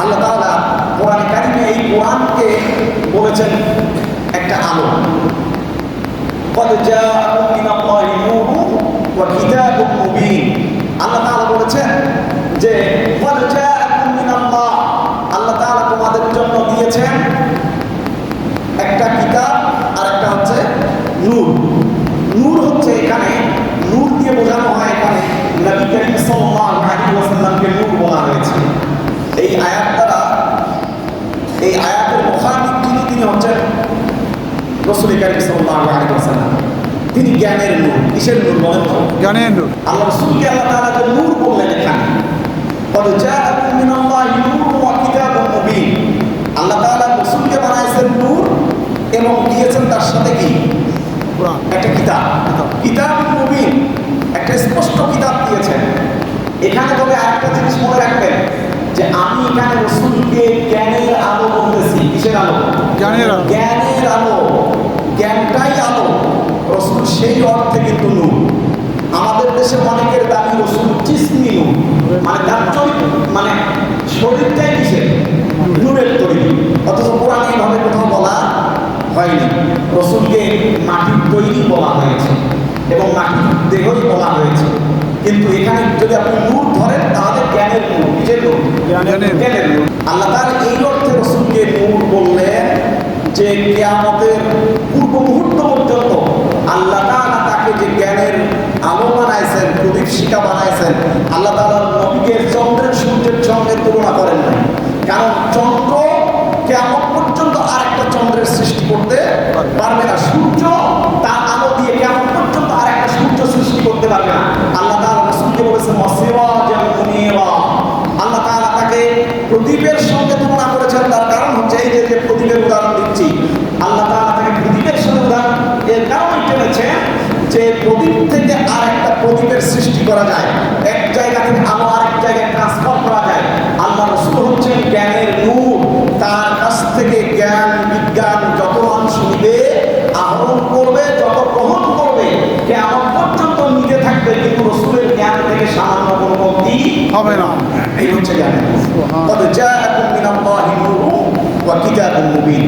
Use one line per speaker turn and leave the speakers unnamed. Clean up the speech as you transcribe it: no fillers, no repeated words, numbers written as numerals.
আল্লাহ তাআলা কোরআনে কারিমে এই কোরআনকে বলেছেন একটা আলো। قد جاءكم من الله نور وكتاب مبين। আল্লাহ তাআলা বলেছেন যে قد جاءكم من الله, আল্লাহ তাআলা তোমাদের জন্য দিয়েছেন একটা কিতাব আর একটা হচ্ছে নূর। নূর হচ্ছে এখানে নূর দিয়ে বোঝানো হয়, এখানে নবী করিম সাল্লাল্লাহু আলাইহি ওয়াসাল্লামকে নূর বলা হয়েছে। এই আয়াত দ্বারা, এই আয়াতের মুখাতিব তিনি হচ্ছেন রাসূল করিম সাল্লাল্লাহু আলাইহি ওয়াসাল্লাম। তিনি জ্ঞানের নূর। কিসের নূর বলেন তো?
জ্ঞানের নূর।
আল্লাহ রাসূলকে আল্লাহ তাআলা যে নূর বললেন এখানে, قد جاءكم من الله نور وكتاب مبين। আল্লাহ তাআলা রাসূলকে বানাইছেন নূর এবং দিয়েছেন তার সাথে কি?
কোরআন,
একটা কিতাব। কিতাব মুবিন, একটা স্পষ্ট কিতাব দিয়েছেন। এখানে তবে আরেকটা জিনিস মনে রাখবেন যে আমি এখানে রাসূলকে জ্ঞানের আলো বলতেছি। কিসের আলো?
জ্ঞানের আলো।
জ্ঞানের আলো, জ্ঞানটাই আলো। রাসূল সেই অর্থে কিন্তু নূর। আমাদের দেশে অনেকের দাবি রাসূল জিসমি নূর, মানে তার চরিত্র, মানে শরীরটাই কিসের? নূরের তৈরি। অথচ কোরআনে এইভাবে কোথাও বলা হয়নি। রাসূলকে মাটির তৈরি বলা হয়েছে এবং মাটির দেহই বলা হয়েছে। কিন্তু এখানে যদি আপনি নূর ধরেন তাহলে জ্ঞানের নূর। কিসের নূর? জ্ঞানের নূর। আল্লাহ তাআলা এই অর্থে রাসূলকে নূর বললেন যে কিয়ামতের পূর্ব মুহূর্ত পর্যন্ত আল্লাহ তাআলা তাকে যে জ্ঞানের আলো বানাইছেন, প্রদীপশিখা বানাইছেন, আল্লাহ তাআলা নবীকে চন্দ্রের সূর্যের সঙ্গে তুলনা করেন না। কারণ চন্দ্র কিয়ামত পর্যন্ত আরেকটা চন্দ্রের সৃষ্টি করতে পারবে না। সূর্য তার আলো দিয়ে কিয়ামত পর্যন্ত আরেকটা সূর্য সৃষ্টি করতে পারবে না। আল্লাহ তাআলা রাসূলকে বলেছেন ওয়াসিরাজাম মুনীরা। আল্লাহ তাআলা তাকে প্রদীপের সঙ্গে তুলনা করেছেন। তার কারণ হচ্ছে এই যে প্রদীপের উদাহরণ দিচ্ছি, আল্লাহ তাআলা তাকে প্রদীপের সঙ্গে উদাহরণ এর কারণই টেনেছেন যে প্রদীপ থেকে আরেকটা প্রদীপের সৃষ্টি করা যায়, এক জায়গা থেকে আলো আরেক জায়গায় ট্রান্সফার করা যায়। আল্লাহ রাসূল হচ্ছেন জ্ঞানের নূর। তার কাছ থেকে জ্ঞান বিজ্ঞান যত মানুষ নিবে, আহরণ করবে, যত গ্রহণ করবে, কিয়ামত পর্যন্ত নিতে থাকবে, কিন্তু রাসূলের জ্ঞান থেকে সামান্য কোনো কমতি
হবে না।
এই হচ্ছে জ্ঞান। قد جاءكم من الله نور وكتاب مبين।